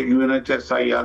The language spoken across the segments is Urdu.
UNHCR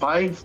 5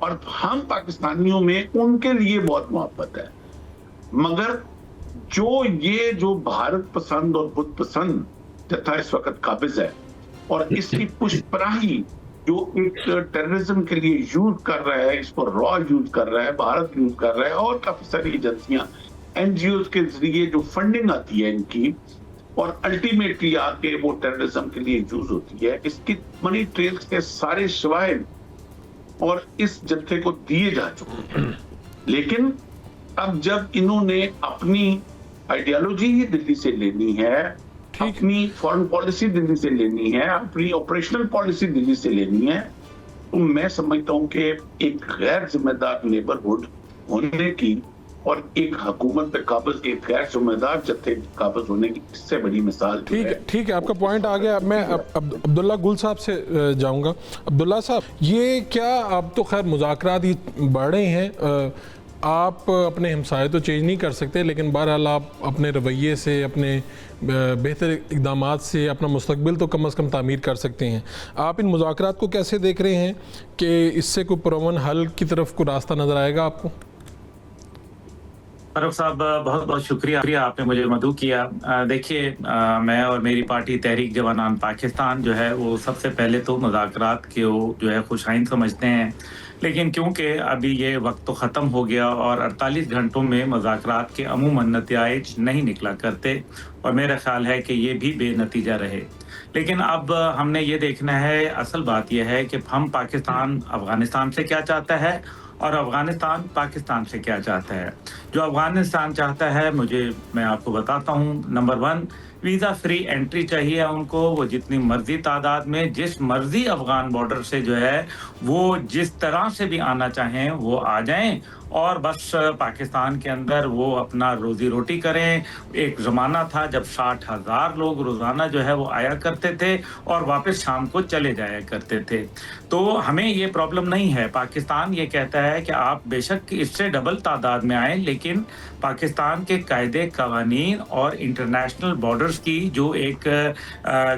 اور ہم پاکستانیوں میں ان کے لیے بہت محبت ہے، مگر جو بھارت پسند اور بت پسند جتھا اس وقت قابض ہے اور اس کی پشت پناہی جو ایک ٹیررزم کے لیے یوز کر رہا ہے، اس کو را یوز کر رہا ہے، بھارت یوز کر رہا ہے، اور کافی ساری ایجنسیاں این جی اوز کے ذریعے جو فنڈنگ آتی ہے ان کی، اور الٹیمیٹلی آ کے وہ ٹیررزم کے لیے یوز ہوتی ہے، اس کی منی ٹریلز کے سارے شواہد اور اس جتھے کو دیے جا چکے ہیں۔ لیکن اب جب انہوں نے اپنی آئیڈیالوجی ہی دلی سے لینی ہے، اپنی فورن پالیسی دلی سے لینی ہے، اپنی آپریشنل پالیسی دلی سے لینی ہے، تو میں سمجھتا ہوں کہ ایک غیر ذمہ دار نیبرہڈ ہونے کی اور ایک حکومت پہ قابض ایک غیر ذمہ دار جتھے قابض ہونے کی اس سے بڑی مثال جو ہے۔ ٹھیک ہے، آپ کا پوائنٹ آ گیا۔ میں عبداللہ گل صاحب سے جاؤں گا۔ عبداللہ صاحب، یہ کیا اب تو خیر مذاکرات ہی بڑھ رہے ہیں، آپ اپنے ہمسائے تو چینج نہیں کر سکتے، لیکن بہرحال آپ اپنے رویے سے، اپنے بہتر اقدامات سے اپنا مستقبل تو کم از کم تعمیر کر سکتے ہیں۔ آپ ان مذاکرات کو کیسے دیکھ رہے ہیں کہ اس سے کوئی پرامن حل کی طرف کوئی راستہ نظر آئے گا آپ کو؟ فاروق صاحب، بہت بہت شکریہ، آپ نے مجھے مدعو کیا۔ دیکھیے، میں اور میری پارٹی تحریک جوانان پاکستان جو ہے وہ سب سے پہلے تو مذاکرات کو جو ہے خوش آئند سمجھتے ہیں، لیکن کیونکہ ابھی یہ وقت تو ختم ہو گیا اور 48 گھنٹوں میں مذاکرات کے عموماً نتائج نہیں نکلا کرتے، اور میرا خیال ہے کہ یہ بھی بے نتیجہ رہے۔ لیکن اب ہم نے یہ دیکھنا ہے، اصل بات یہ ہے کہ ہم پاکستان افغانستان سے کیا چاہتا ہے اور افغانستان پاکستان سے کیا چاہتا ہے۔ جو افغانستان چاہتا ہے، میں آپ کو بتاتا ہوں، نمبر 1، ویزا فری انٹری چاہیے ان کو، وہ جتنی مرضی تعداد میں جس مرضی افغان بارڈر سے جو ہے وہ جس طرح سے بھی آنا چاہیں وہ آ جائیں، اور بس پاکستان کے اندر وہ اپنا روزی روٹی کریں۔ ایک زمانہ تھا جب 60,000 لوگ روزانہ جو ہے وہ آیا کرتے تھے اور واپس شام کو چلے جایا کرتے تھے۔ تو ہمیں یہ پرابلم نہیں ہے۔ پاکستان یہ کہتا ہے کہ آپ بے شک اس سے ڈبل تعداد میں آئیں، لیکن پاکستان کے قاعدے قوانین اور انٹرنیشنل بارڈرز کی جو ایک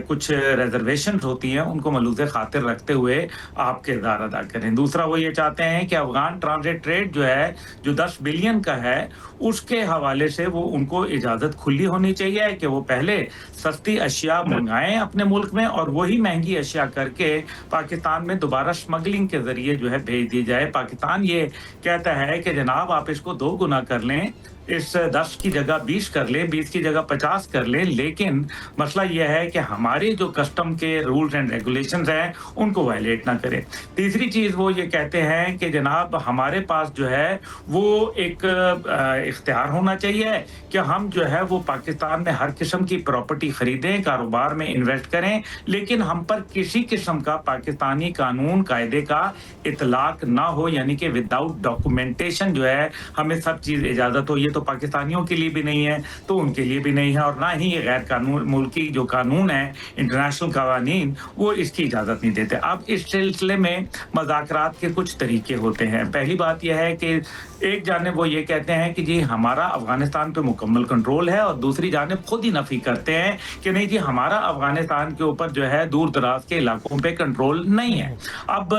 کچھ ریزرویشنز ہوتی ہیں ان کو ملحوظ خاطر رکھتے ہوئے آپ کردار ادا کریں۔ دوسرا، وہ یہ چاہتے ہیں کہ افغان ٹرانزٹ ٹریڈ جو ہے جو 10 بلین کا ہے، اس کے حوالے سے وہ ان کو اجازت کھلی ہونی چاہیے کہ وہ پہلے سستی اشیاء منگائیں اپنے ملک میں، اور وہی مہنگی اشیاء کر کے پاکستان میں دوبارہ سمگلنگ کے ذریعے جو ہے بھیج دی جائے۔ پاکستان یہ کہتا ہے کہ جناب آپ اس کو 2 گنا کر لیں، اس 10 کی جگہ 20 کر لیں، 20 کی جگہ 50 کر لیں، لیکن مسئلہ یہ ہے کہ ہمارے جو کسٹم کے رولز اینڈ ریگولیشنز ہیں ان کو وائلیٹ نہ کریں۔ تیسری چیز وہ یہ کہتے ہیں کہ جناب ہمارے پاس جو ہے وہ ایک اختیار ہونا چاہیے کہ ہم جو ہے وہ پاکستان میں ہر قسم کی پراپرٹی خریدیں، کاروبار میں انویسٹ کریں، لیکن ہم پر کسی قسم کا پاکستانی قانون قاعدے کا اطلاق نہ ہو، یعنی کہ وداؤٹ ڈاکومنٹیشن جو ہے ہمیں سب چیز اجازت ہو۔ یہ تو پاکستانیوں کے لیے بھی نہیں ہے، تو ان کے لیے بھی نہیں ہے، اور نہ ہی یہ غیر قانون ملکی جو قانون ہے، انٹرنیشنل قوانین، وہ اس کی اجازت نہیں دیتے۔ اب اس سلسلے میں مذاکرات کے کچھ طریقے ہوتے ہیں۔ پہلی بات یہ ہے کہ ایک جانب وہ یہ کہتے ہیں کہ جی ہمارا افغانستان پہ مکمل کنٹرول ہے، اور دوسری جانب خود ہی نفی کرتے ہیں کہ نہیں جی ہمارا افغانستان کے اوپر جو ہے دور دراز کے علاقوں پہ کنٹرول نہیں ہے۔ اب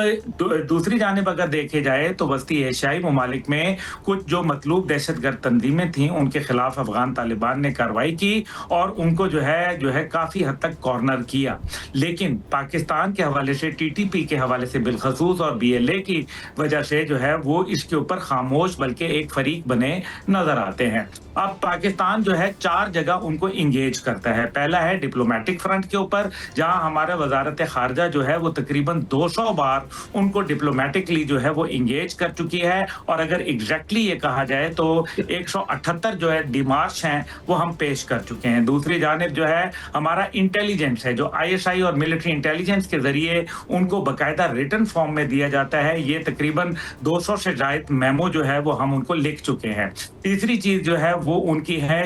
دوسری جانب اگر دیکھے جائے تو وسطی ایشیائی ممالک میں کچھ جو مطلوب دہشت گرد تنظیمیں تھیں ان کے خلاف افغان طالبان نے کارروائی کی اور ان کو جو ہے کافی حد تک کارنر کیا، لیکن پاکستان کے حوالے سے، ٹی ٹی پی کے حوالے سے بالخصوص، اور بی ایل اے کی وجہ سے جو ہے وہ اس کے اوپر خاموش بلکہ ایک فریق بنے نظر آتے ہیں۔ اب پاکستان جو ہے 4 جگہ ان کو انگیج کرتا ہے۔ پہلا ہے ڈپلومیٹک فرنٹ کے اوپر، جہاں ہمارا وزارت خارجہ جو ہے وہ تقریباً 200 بار ان کو ڈپلومیٹکلی جو ہے وہ انگیج کر چکی ہے، اور اگر ایگزیکٹلی یہ کہا جائے تو 178 جو ہے ڈیمارش ہیں وہ ہم پیش کر چکے ہیں۔ دوسری جانب جو ہے ہمارا انٹیلیجنس ہے، جو آئی ایس آئی اور ملٹری انٹیلیجنس کے ذریعے ان کو باقاعدہ ریٹن فارم میں دیا جاتا ہے۔ یہ تقریباً 200 سے زائد میمو جو ہے وہ ہم ان کو لکھ چکے ہیں۔ تیسری چیز جو ہے وہ ان کی ہے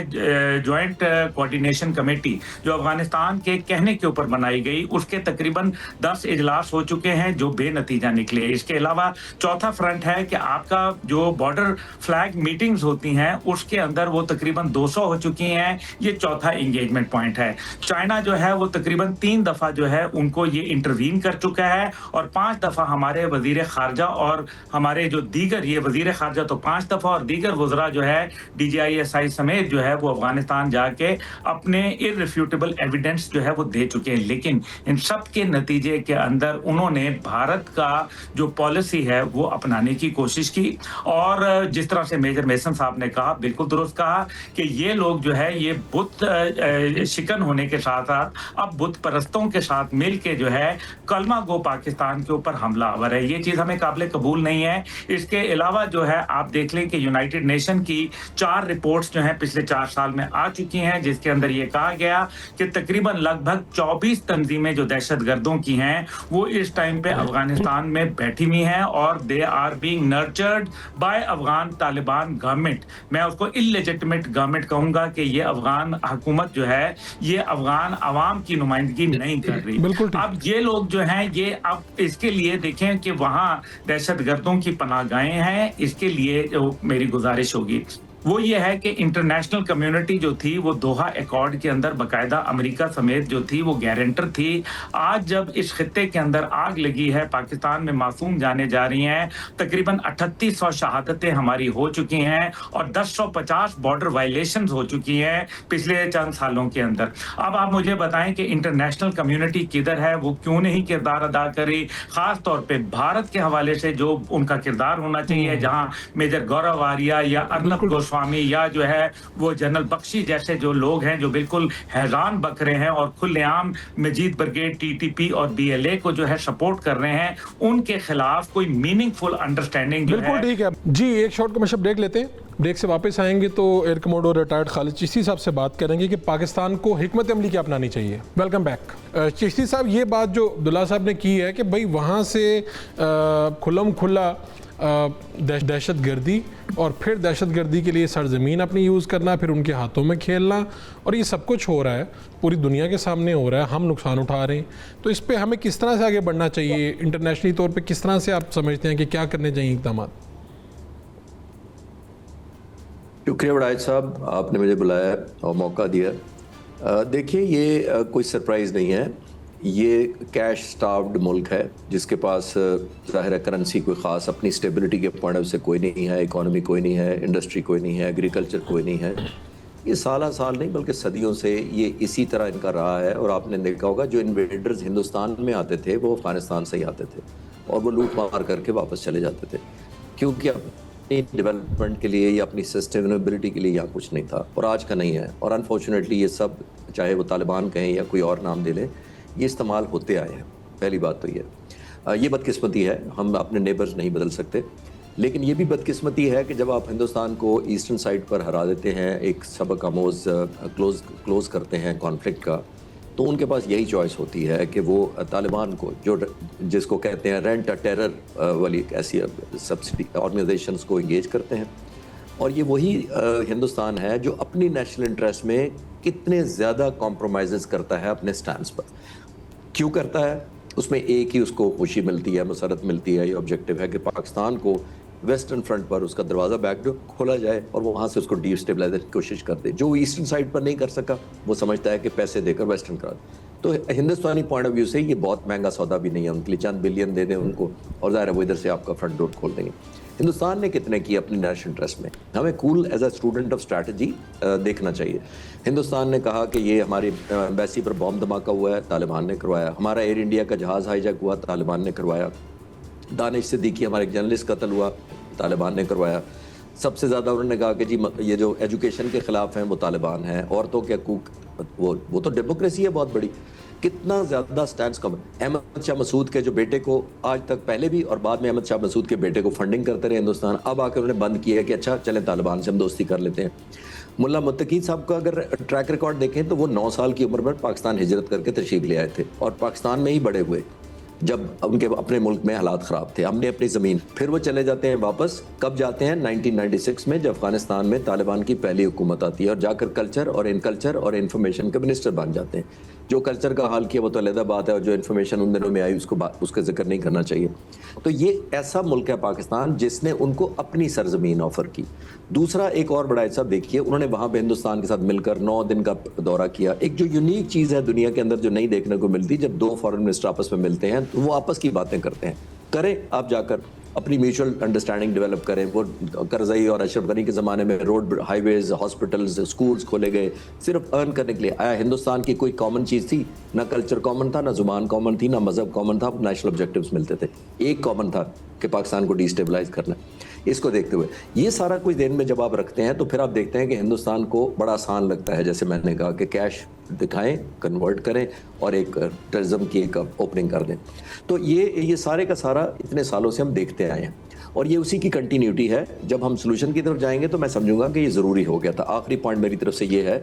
جوائنٹ کوارڈینیشن کمیٹی، جو افغانستان کے کہنے کے اوپر بنائی گئی، اس کے تقریباً 10 اجلاس ہو چکے ہیں جو بے نتیجہ نکلے۔ اس کے علاوہ چوتھا فرنٹ ہے کہ آپ کا جو بارڈر فلیگ میٹنگز ہوتی ہیں اس کے اندر وہ تقریباً 200 ہو چکی ہیں. یہ چوتھا انگیجمنٹ پوائنٹ ہے. چائنا جو ہے وہ تقریباً 3 دفعہ جو ہے ان کو یہ انٹروین کر چکا ہے, اور 5 دفعہ ہمارے وزیر خارجہ اور ہمارے جو دیگر, یہ وزیر خارجہ تو 5 دفعہ اور دیگر وزراء جو ہے DGISI سمیت جو ہے وہ افغانستان جا کے اپنے irrefutable ایویڈنس جو ہے وہ دے چکے ہیں. لیکن ان سب کے نتیجے کے اندر انہوں نے بھارت کا جو پالیسی ہے وہ اپنانے کی کوشش کی, اور جس طرح سے میجر میسن صاحب نے کہا, بالکل درست کہا کہ یہ لوگ جو ہے یہ بت شکن ہونے کے ساتھ ساتھ اب بت پرستوں کے ساتھ مل کے جو ہے کلمہ گو پاکستان کے اوپر حملہ آور ہے. یہ چیز ہمیں قابل قبول نہیں ہے. اس کے علاوہ جو ہے آپ دیکھ لیں کہ یونائٹڈ نیشن کی 4 رپورٹس جو ہیں پچھلے 4 سال میں آ چکی ہیں, جس کے اندر یہ کہا گیا کہ تقریباً لگ بھگ 24 تنظیمیں جو دہشت گردوں کی ہیں وہ اس ٹائم پہ افغانستان میں بیٹھی ہوئی ہیں, اور they are being nurtured by Afghan Taliban government. میں اس کو اللیجٹمیٹ گورنمنٹ کہوں گا کہ یہ افغان حکومت جو ہے یہ افغان عوام کی نمائندگی نہیں کر رہی. اب یہ لوگ جو ہیں یہ اب اس کے لیے دیکھیں کہ وہاں دہشت گردوں کی پناہ گاہیں ہیں, اس کے لیے جو میری گزارش ہوگی وہ یہ ہے کہ انٹرنیشنل کمیونٹی جو تھی وہ دوحہ ایکارڈ کے اندر باقاعدہ امریکہ سمیت جو تھی وہ گارنٹر تھی. آج جب اس خطے کے اندر آگ لگی ہے, پاکستان میں معصوم جانے جا رہی ہیں, تقریباً 3800 شہادتیں ہماری ہو چکی ہیں اور 1050 بارڈر وائلیشنز ہو چکی ہیں پچھلے چند سالوں کے اندر. اب آپ مجھے بتائیں کہ انٹرنیشنل کمیونٹی کدھر ہے, وہ کیوں نہیں کردار ادا کری, خاص طور پہ بھارت کے حوالے سے جو ان کا کردار ہونا چاہیے, جہاں میجر گورو آریہ یا ارنب گوسوامی یا جو ہے وہ جنرل بخشی جیسے جو لوگ ہیں جو بالکل حیران بک رہے ہیں اور کھلے عام مجید بریگیڈ TTP اور BLA کو جو ہے سپورٹ کر رہے ہیں, ان کے خلاف کوئی میننگ فل انڈرسٹینڈنگ جو ہے. بالکل ٹھیک ہے جی, ایک شارٹ کمرشل بریک لیتے ہیں. بریک سے واپس آئیں گے تو ایئر کموڈور ریٹائرڈ خالد چشتی صاحب سے بات کریں گے کہ پاکستان کو حکمت عملی کیا اپنانی چاہیے. Welcome back. چشتی صاحب, یہ بات جو عبداللہ صاحب نے کی ہے کہ بھئی وہاں سے کھلم کھلا دہشت گردی اور پھر دہشت گردی کے لیے سرزمین اپنی یوز کرنا, پھر ان کے ہاتھوں میں کھیلنا, اور یہ سب کچھ ہو رہا ہے, پوری دنیا کے سامنے ہو رہا ہے, ہم نقصان اٹھا رہے ہیں. تو اس پہ ہمیں کس طرح سے آگے بڑھنا چاہیے انٹرنیشنلی طور پہ, کس طرح سے آپ سمجھتے ہیں کہ کیا کرنے چاہیے اقدامات؟ شکریہ وڑائچ صاحب, آپ نے مجھے بلایا اور موقع دیا. دیکھیے یہ کوئی سرپرائز نہیں ہے, یہ کیش سٹاروڈ ملک ہے جس کے پاس ظاہر ہے کرنسی کوئی خاص اپنی سٹیبلٹی کے پوائنٹ آف سے کوئی نہیں ہے, اکانومی کوئی نہیں ہے, انڈسٹری کوئی نہیں ہے, ایگریکلچر کوئی نہیں ہے. یہ سالہ سال نہیں بلکہ صدیوں سے یہ اسی طرح ان کا رہا ہے. اور آپ نے دیکھا ہوگا جو انویڈرز ہندوستان میں آتے تھے وہ افغانستان سے ہی آتے تھے اور وہ لوٹ مار کر کے واپس چلے جاتے تھے, کیونکہ اپنی ڈیولپمنٹ کے لیے یا اپنی سسٹینیبلٹی کے لیے یہاں کچھ نہیں تھا, اور آج کا نہیں ہے. اور انفارچونیٹلی یہ سب, چاہے وہ طالبان کہیں یا کوئی اور نام دے لیں, یہ استعمال ہوتے آئے ہیں. پہلی بات تو یہ بدقسمتی ہے, ہم اپنے نیبرز نہیں بدل سکتے. لیکن یہ بھی بدقسمتی ہے کہ جب آپ ہندوستان کو ایسٹرن سائڈ پر ہرا دیتے ہیں, ایک سبق آموز کلوز کرتے ہیں کانفلکٹ کا, تو ان کے پاس یہی چوائس ہوتی ہے کہ وہ طالبان کو, جو جس کو کہتے ہیں رینٹ ٹیرر والی ایسی سبسڈی آرگنائزیشنز کو انگیج کرتے ہیں. اور یہ وہی ہندوستان ہے جو اپنی نیشنل انٹرسٹ میں کتنے زیادہ کمپرومائزز کرتا ہے اپنے سٹینڈز پر. کیوں کرتا ہے؟ اس میں ایک ہی اس کو خوشی ملتی ہے, مسرت ملتی ہے. یہ آبجیکٹو ہے کہ پاکستان کو ویسٹرن فرنٹ پر اس کا دروازہ بیک ڈور کھولا جائے اور وہ وہاں سے اس کو ڈی اسٹیبلائزر کی کوشش کر دے. جو ایسٹرن سائڈ پر نہیں کر سکا وہ سمجھتا ہے کہ پیسے دے کر ویسٹرن کرا دے. تو ہندوستانی پوائنٹ آف ویو سے یہ بہت مہنگا سودا بھی نہیں ہے ان کے لیے. چند بلین دے دیں ان کو اور ظاہر ہے وہ ادھر سے آپ کا فرنٹ ڈور کھول دیں گے. ہندوستان نے کتنے کی اپنی نیشنل انٹرسٹ میں؟ ہمیں cool as a student of strategy دیکھنا چاہیے. ہندوستان نے کہا کہ یہ ہماری ایمبیسی پر بام دھماکہ ہوا ہے, طالبان نے کروایا. ہمارا ایئر انڈیا کا جہاز ہائی جیک ہوا, طالبان نے کروایا. دانش صدیقی ہمارے ایک جرنلسٹ قتل ہوا, طالبان نے کروایا. سب سے زیادہ انہوں نے کہا کہ جی یہ جو ایجوکیشن کے خلاف ہیں وہ طالبان ہیں. عورتوں کے حقوق, وہ تو ڈیموکریسی ہے بہت بڑی. کتنا زیادہ سٹینڈز کم. احمد شاہ مسعود کے جو بیٹے کو آج تک, پہلے بھی اور بعد میں احمد شاہ مسعود کے بیٹے کو فنڈنگ کرتے رہے ہندوستان. اب آ کے انہوں نے بند کیا کہ اچھا چلیں طالبان سے ہم دوستی کر لیتے ہیں. ملا متقی صاحب کا اگر ٹریک ریکارڈ دیکھیں تو وہ 9 سال کی عمر میں پاکستان ہجرت کر کے تشریف لے آئے تھے اور پاکستان میں ہی بڑے ہوئے جب ان کے اپنے ملک میں حالات خراب تھے. ہم نے اپنی زمین, پھر وہ چلے جاتے ہیں واپس. کب جاتے ہیں؟ 1996 میں, جب افغانستان میں طالبان کی پہلی حکومت آتی ہے, اور جا کر کلچر اور ان کلچر اور انفارمیشن کے منسٹر بن جاتے ہیں. جو کلچر کا حال کیا وہ تو علیحدہ بات ہے, اور جو انفارمیشن ان دنوں میں آئی اس کا ذکر نہیں کرنا چاہیے. تو یہ ایسا ملک ہے پاکستان جس نے ان کو اپنی سرزمین آفر کی. دوسرا ایک اور بڑا صاحب دیکھیے, انہوں نے وہاں پہ ہندوستان کے ساتھ مل کر 9 دن کا دورہ کیا. ایک جو یونیک چیز ہے دنیا کے اندر جو نہیں دیکھنے کو ملتی, جب 2 فارن منسٹر آپس میں ملتے ہیں تو وہ آپس کی باتیں کرتے ہیں. کریں آپ جا کر اپنی میوچل انڈرسٹینڈنگ ڈیولپ کریں. وہ کرزئی اور اشرف غنی کے زمانے میں روڈ, ہائی ویز, ہاسپٹلز, اسکولز کھولے گئے صرف ارن کرنے کے لیے. آیا ہندوستان کی کوئی کامن چیز تھی؟ نہ کلچر کامن تھا, نہ زبان کامن تھی, نہ مذہب کامن تھا, نیشنل آبجیکٹیوز ملتے تھے. ایک کامن تھا کہ پاکستان کو ڈی اسٹیبلائز کرنا. اس کو دیکھتے ہوئے یہ سارا کچھ ذہن میں جب آپ رکھتے ہیں تو پھر آپ دیکھتے ہیں کہ ہندوستان کو بڑا آسان لگتا ہے, جیسے میں نے کہا, کہ کیش دکھائیں, کنورٹ کریں اور ایک ٹرزم کی ایک اوپننگ کر دیں. تو یہ سارے کا سارا اتنے سالوں سے ہم دیکھتے آئے ہیں, اور یہ اسی کی کنٹینیوٹی ہے. جب ہم سلوشن کی طرف جائیں گے تو میں سمجھوں گا کہ یہ ضروری ہو گیا تھا. آخری پوائنٹ میری طرف سے یہ ہے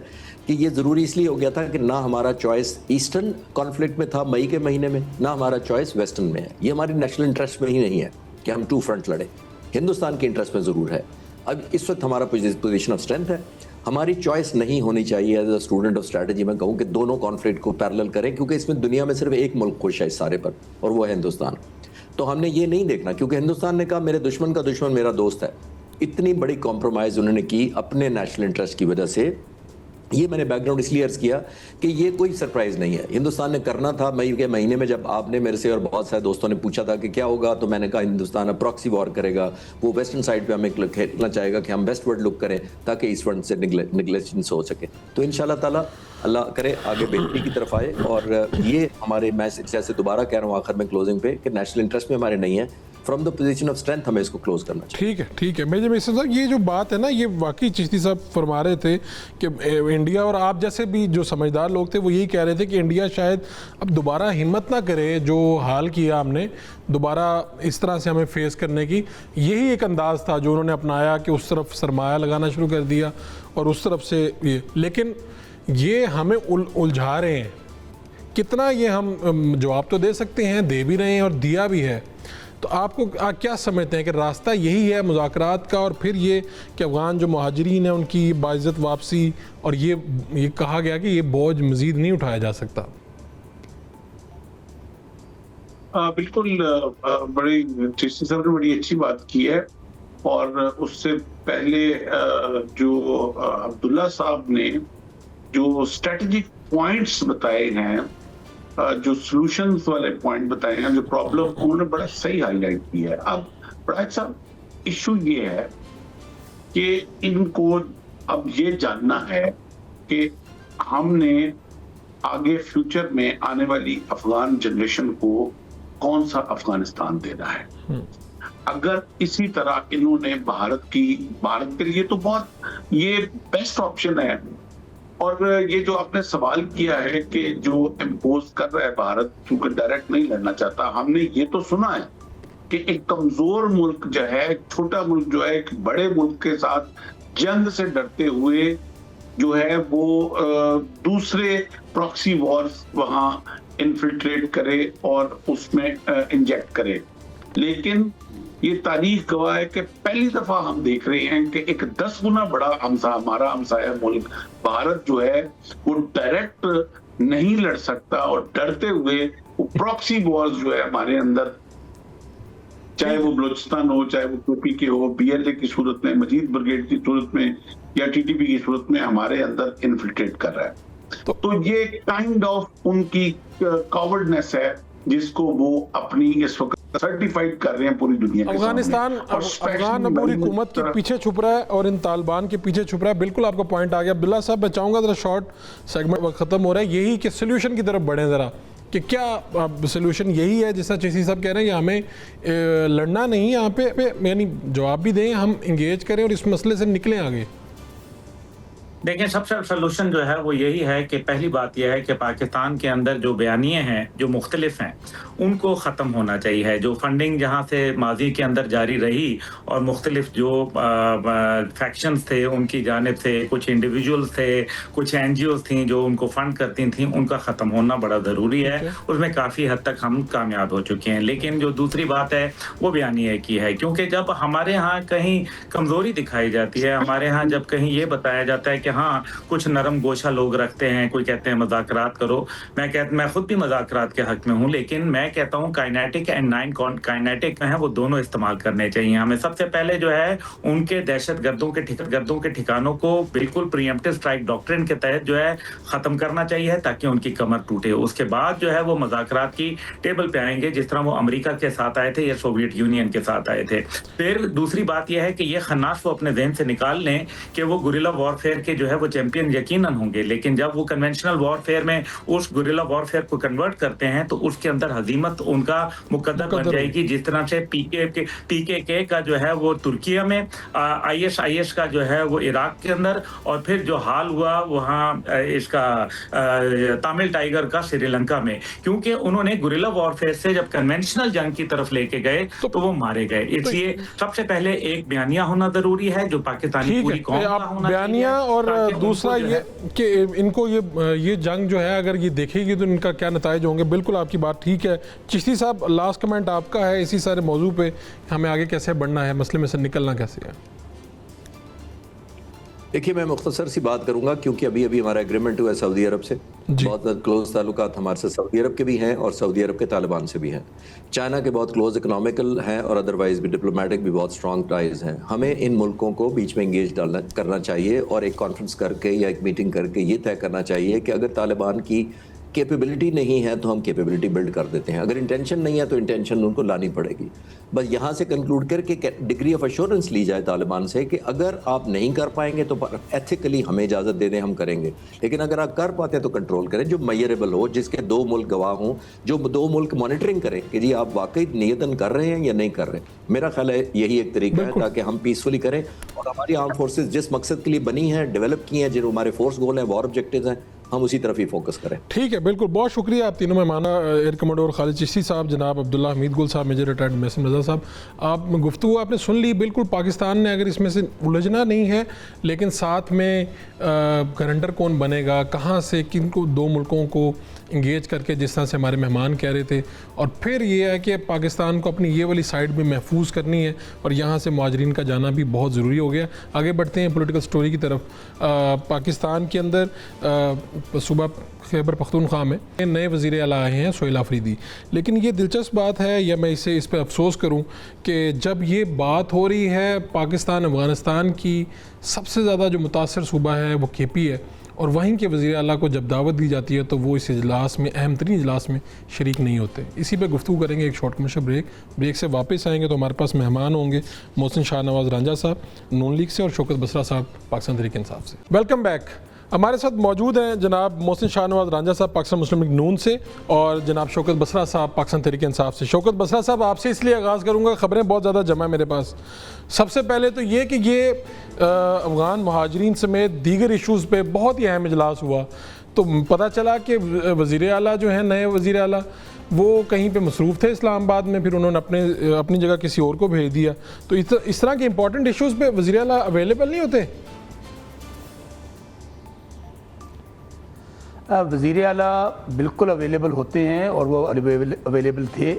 کہ یہ ضروری اس لیے ہو گیا تھا کہ نہ ہمارا چوائس ایسٹرن کانفلکٹ میں تھا مئی کے مہینے میں, نہ ہمارا چوائس ویسٹرن میں ہے. یہ ہماری نیشنل انٹرسٹ میں ہی نہیں ہے کہ ہم 2 فرنٹ لڑیں. ہندوستان کے انٹرسٹ میں ضرور ہے. اب اس وقت ہمارا پوزیشن آف اسٹرینتھ ہے. ہماری چوائس نہیں ہونی چاہیے as a student of strategy میں کہوں کہ دونوں کانفلکٹ کو پیرلل کریں, کیونکہ اس میں دنیا میں صرف ایک ملک خوش ہے اس سارے پر, اور وہ ہے ہندوستان. تو ہم نے یہ نہیں دیکھنا, کیونکہ ہندوستان نے کہا میرے دشمن کا دشمن میرا دوست ہے. اتنی بڑی کمپرومائز انہوں نے کی اپنے نیشنل انٹرسٹ کی وجہ سے. یہ میں نے بیک گراؤنڈ اس لیے عرض کیا کہ یہ کوئی سرپرائز نہیں ہے. ہندوستان نے کرنا تھا مئی کے مہینے میں. جب آپ نے میرے سے اور بہت سارے دوستوں نے پوچھا تھا کہ کیا ہوگا, تو میں نے کہا ہندوستان اب پراکسی وار کرے گا, وہ ویسٹرن سائڈ پہ ہمیں کھیلنا چاہے گا کہ ہم ویسٹ ورڈ لک کریں تاکہ ایسٹ ورڈ سے نگلیجنس ہو سکے. تو انشاءاللہ تعالیٰ اللہ کرے آگے بہتری کی طرف آئے. اور یہ ہمارے, میں جیسے دوبارہ کہہ رہا ہوں آخر میں کلوزنگ پہ, کہ نیشنل انٹرسٹ میں ہمارے نہیں ہے. From the position of strength ہمیں اس کو کلوز کرنا چاہیے. ٹھیک ہے. میجر مصطفیٰ صاحب, یہ جو بات ہے نا, یہ واقعی چشتی صاحب فرما رہے تھے کہ انڈیا, اور آپ جیسے بھی جو سمجھدار لوگ تھے وہ یہی کہہ رہے تھے کہ انڈیا شاید اب دوبارہ ہمت نہ کرے جو حال کیا ہم نے, دوبارہ اس طرح سے ہمیں فیس کرنے کی. یہی ایک انداز تھا جو انہوں نے اپنایا کہ اس طرف سرمایہ لگانا شروع کر دیا اور اس طرف سے یہ. لیکن یہ ہمیں الجھا رہے ہیں. کتنا یہ ہم جواب تو دے سکتے ہیں, دے بھی رہے ہیں اور دیا بھی ہے. تو آپ کو کیا سمجھتے ہیں کہ راستہ یہی ہے مذاکرات کا, اور پھر یہ کہ افغان جو مہاجرین ہیں ان کی باعزت واپسی, اور یہ کہا گیا کہ یہ بوجھ مزید نہیں اٹھایا جا سکتا؟ بالکل, بڑی چشتی صاحب نے بڑی اچھی بات کی ہے. اور اس سے پہلے جو عبداللہ صاحب نے جو اسٹریٹجک پوائنٹس بتائے ہیں, جو سلوشنز والے پوائنٹ بتائے ہیں, جو پرابلم, انہوں نے بڑا صحیح ہائی لائٹ کیا ہے. اب بڑا صاحب ایشو یہ ہے کہ ان کو اب یہ جاننا ہے کہ ہم نے آگے فیوچر میں آنے والی افغان جنریشن کو کون سا افغانستان دینا ہے. اگر اسی طرح انہوں نے بھارت کے لیے تو بہت یہ بیسٹ آپشن ہے. اور یہ جو آپ نے سوال کیا ہے کہ جو امپوز کر رہا ہے بھارت, کیونکہ ڈائریکٹ نہیں لڑنا چاہتا, ہم نے یہ تو سنا ہے کہ ایک کمزور ملک جو ہے, ایک چھوٹا ملک جو ہے, ایک بڑے ملک کے ساتھ جنگ سے ڈرتے ہوئے جو ہے وہ دوسرے پراکسی وارز وہاں انفلٹریٹ کرے اور اس میں انجیکٹ کرے. لیکن یہ تاریخ گواہ ہے کہ پہلی دفعہ ہم دیکھ رہے ہیں کہ ایک 10 گنا بڑا ہمارا ہمسایہ ملک بھارت جو ہے وہ ڈائریکٹ نہیں لڑ سکتا, اور ڈرتے ہوئے وہ پراکسی وارز جو ہے ہمارے اندر, چاہے وہ بلوچستان ہو, چاہے وہ پی کے ہو, BLA کی صورت میں, مجید بریگیڈ کی صورت میں, یا TTP کی صورت میں ہمارے اندر انفلٹریٹ کر رہا ہے. تو یہ کائنڈ آف ان کی کاورڈنس ہے جس کو وہ اپنی اس وقت سرٹیفائیڈ کر رہے ہیں پوری دنیا کے افغان عبوری حکومت کے پیچھے چھپ رہا ہے اور ان طالبان کے پیچھے چھپ رہا ہے. بالکل آپ کا پوائنٹ آ گیا. عبداللہ صاحب میں چاہوں گا ذرا شارٹ سیگمنٹ ختم ہو رہا ہے, یہی کہ سولوشن کی طرف بڑھیں ذرا, کہ کیا سولوشن یہی ہے جیسا چشتی صاحب کہہ رہے ہیں کہ ہمیں لڑنا نہیں یہاں پہ, یعنی جواب بھی دیں, ہم انگیج کریں اور اس مسئلے سے نکلیں آگے؟ دیکھیں, سب سے سلوشن جو ہے وہ یہی ہے کہ پہلی بات یہ ہے کہ پاکستان کے اندر جو بیانیے ہیں جو مختلف ہیں ان کو ختم ہونا چاہیے. جو فنڈنگ جہاں سے ماضی کے اندر جاری رہی اور مختلف جو فیکشنز تھے ان کی جانب سے, کچھ انڈیویجولز تھے, کچھ این جی اوز تھیں جو ان کو فنڈ کرتی تھیں, ان کا ختم ہونا بڑا ضروری ہے. اس میں کافی حد تک ہم کامیاب ہو چکے ہیں. لیکن جو دوسری بات ہے وہ بیانیہ کی ہے, کیونکہ جب ہمارے ہاں کہیں کمزوری دکھائی جاتی ہے, ہمارے ہاں جب کہیں یہ بتایا جاتا ہے کہ ہاں کچھ نرم گوشہ لوگ رکھتے ہیں, کوئی کہتے ہیں مذاکرات کرو, میں خود بھی مذاکرات کے حق میں ہوں, لیکن میں کہتا ہوں کائنیٹک اینڈ نان کائنیٹک ہیں وہ دونوں استعمال کرنے چاہیے. ہمیں سب سے پہلے جو ہے ان کے دہشت گردوں کے ٹھکانوں کو بالکل پریمپٹیو اسٹرائک ڈاکٹرن کے تحت جو ہے ختم کرنا چاہیے تاکہ ان کی کمر ٹوٹے. اس کے بعد جو ہے وہ مذاکرات کی ٹیبل پہ آئیں گے, جس طرح وہ امریکہ کے ساتھ آئے تھے یا سوویت یونین کے ساتھ آئے تھے. پھر دوسری بات یہ ہے کہ یہ خناس وہ اپنے ذہن سے نکال لیں کہ وہ گوریلا وار فیئر کے جو ہے وہ چیمپئن یقیناً ہوں گے, لیکن جب وہ کنونشنل وار فیئر میں اس گوریلا وار فیئر کو کنورٹ کرتے ہیں تو اس کے اندر ہزیمت ان کا مقدر بن جائے گی. جس طرح سے پی کے کے کا جو ہے وہ ترکیہ میں, آئی ایس کا جو ہے وہ عراق کے اندر, اور پھر جو حال ہوا وہاں اس کا تامل ٹائیگر کا سری لنکا میں, کیونکہ انہوں نے گوریلا وار فیئر سے جب کنونشنل جنگ کی طرف لے کے گئے تو وہ مارے گئے. اس لیے سب سے پہلے ایک بیانیہ ہونا ضروری ہے جو پاکستانی پوری قوم کا ہونا چاہیے. بیانیہ, اور دوسرا یہ کہ ان کو یہ جنگ جو ہے اگر یہ دیکھے گی تو ان کا کیا نتائج ہوں گے. بالکل آپ کی بات ٹھیک ہے. چشتی صاحب, لاسٹ کمنٹ آپ کا ہے اسی سارے موضوع پہ, ہمیں آگے کیسے بڑھنا ہے, مسئلے میں سے نکلنا کیسے ہے؟ دیکھیے میں مختصر سی بات کروں گا, کیونکہ ابھی ہمارا ایگریمنٹ ہوا ہے سعودی عرب سے. بہت کلوز تعلقات ہمارے سے سعودی عرب کے بھی ہیں اور سعودی عرب کے طالبان سے بھی ہیں. چائنا کے بہت کلوز اکنامیکل ہیں اور ادروائز بھی ڈپلومیٹک بھی بہت اسٹرانگ ٹائز ہیں. ہمیں ان ملکوں کو بیچ میں انگیج کرنا چاہیے اور ایک کانفرنس کر کے یا ایک میٹنگ کر کے یہ طے کرنا چاہیے کہ اگر طالبان کی کیپیبلٹی نہیں ہے تو ہم کیپیبلٹی بلڈ کر دیتے ہیں, اگر انٹینشن نہیں ہے تو انٹینشن ان کو لانی پڑے گی. بس یہاں سے کنکلوڈ کر کے ڈگری آف ایشورنس لی جائے طالبان سے کہ اگر آپ نہیں کر پائیں گے تو ایتھیکلی ہمیں اجازت دے دیں, ہم کریں گے, لیکن اگر آپ کر پاتے ہیں تو کنٹرول کریں, جو میئریبل ہو, جس کے 2 ملک گواہ ہوں, جو 2 ملک مانیٹرنگ کریں کہ جی آپ واقعی نیتاً کر رہے ہیں یا نہیں کر رہے. میرا خیال ہے یہی ایک طریقہ ہے تاکہ ہم پیسفلی کریں اور ہماری آرم فورسز جس مقصد کے لیے بنی ہیں, ڈیولپ کی ہیں, جو ہمارے فورس گول ہیں, وار آبجیکٹیوز ہیں, ہم اسی طرف ہی فوکس کریں. ٹھیک ہے, بالکل. بہت شکریہ آپ تینوں مہمانہ, ایئر کمانڈر خالد چشتی صاحب, جناب عبداللہ حمید گل صاحب, میجر ریٹائرڈ محسن رضا صاحب. آپ گفتگو آپ نے سن لی. بالکل پاکستان نے اگر اس میں سے الجھنا نہیں ہے, لیکن ساتھ میں گرنٹر کون بنے گا, کہاں سے کن کو 2 ملکوں کو انگیج کر کے, جس طرح سے ہمارے مہمان کہہ رہے تھے, اور پھر یہ ہے کہ پاکستان کو اپنی یہ والی سائڈ بھی محفوظ کرنی ہے اور یہاں سے مہاجرین کا جانا بھی بہت ضروری ہو گیا. آگے بڑھتے ہیں پولیٹیکل سٹوری کی طرف. پاکستان کے اندر صوبہ خیبر پختونخوا میں نئے وزیر اعلیٰ آئے ہیں, سہیل آفریدی. لیکن یہ دلچسپ بات ہے, یا میں اس پہ افسوس کروں کہ جب یہ بات ہو رہی ہے پاکستان افغانستان کی سب سے زیادہ جو متاثر صوبہ ہے وہ کے پی ہے, اور وہیں کے وزیر اعلیٰ کو جب دعوت دی جاتی ہے تو وہ اس اجلاس میں, اہم ترین اجلاس میں شریک نہیں ہوتے. اسی پہ گفتگو کریں گے. ایک شارٹ کمرشل بریک سے واپس آئیں گے تو ہمارے پاس مہمان ہوں گے محسن شاہ نواز رانجھا صاحب نون لیگ سے اور شوکت بسرا صاحب پاکستان تحریک انصاف سے. Welcome back. ہمارے ساتھ موجود ہیں جناب محسن شاہ نواز رانجھا صاحب پاکستان مسلم لیگ نون سے, اور جناب شوکت بسرا صاحب پاکستان تحریک انصاف سے. شوکت بسرا صاحب, آپ سے اس لیے آغاز کروں گا, خبریں بہت زیادہ جمع ہیں میرے پاس. سب سے پہلے تو یہ کہ یہ افغان مہاجرین سمیت دیگر ایشوز پہ بہت ہی اہم اجلاس ہوا, تو پتہ چلا کہ وزیر اعلیٰ جو ہیں, نئے وزیر اعلیٰ, وہ کہیں پہ مصروف تھے اسلام آباد میں, پھر انہوں نے اپنی جگہ کسی اور کو بھیج دیا. تو اس طرح کے امپورٹنٹ ایشوز پہ وزیر اعلیٰ اویلیبل نہیں ہوتے؟ وزیر اعلیٰ بالکل اویلیبل ہوتے ہیں اور وہ اویلیبل تھے.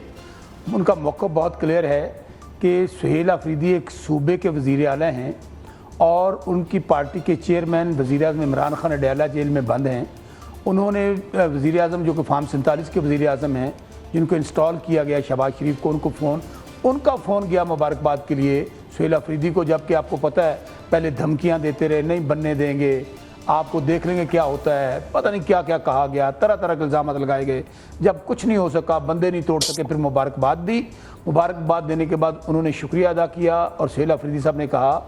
ان کا موقف بہت کلیئر ہے کہ سہیل آفریدی ایک صوبے کے وزیر اعلیٰ ہیں اور ان کی پارٹی کے چیئرمین وزیر اعظم عمران خان اڈیالہ جیل میں بند ہیں. انہوں نے وزیر اعظم جو کہ فارم 47 کے وزیر اعظم ہیں, جن کو انسٹال کیا گیا شہباز شریف کو, ان کا فون گیا مبارکباد کے لیے سہیل آفریدی کو, جبکہ آپ کو پتہ ہے پہلے دھمکیاں دیتے رہے, نہیں بننے دیں گے, آپ کو دیکھ لیں گے کیا ہوتا ہے, پتہ نہیں کیا کیا کہا گیا, طرح طرح کے الزامات لگائے گئے. جب کچھ نہیں ہو سکا, بندے نہیں توڑ سکے, پھر مبارکباد دی. مبارکباد دینے کے بعد انہوں نے شکریہ ادا کیا اور سہیل آفریدی صاحب نے کہا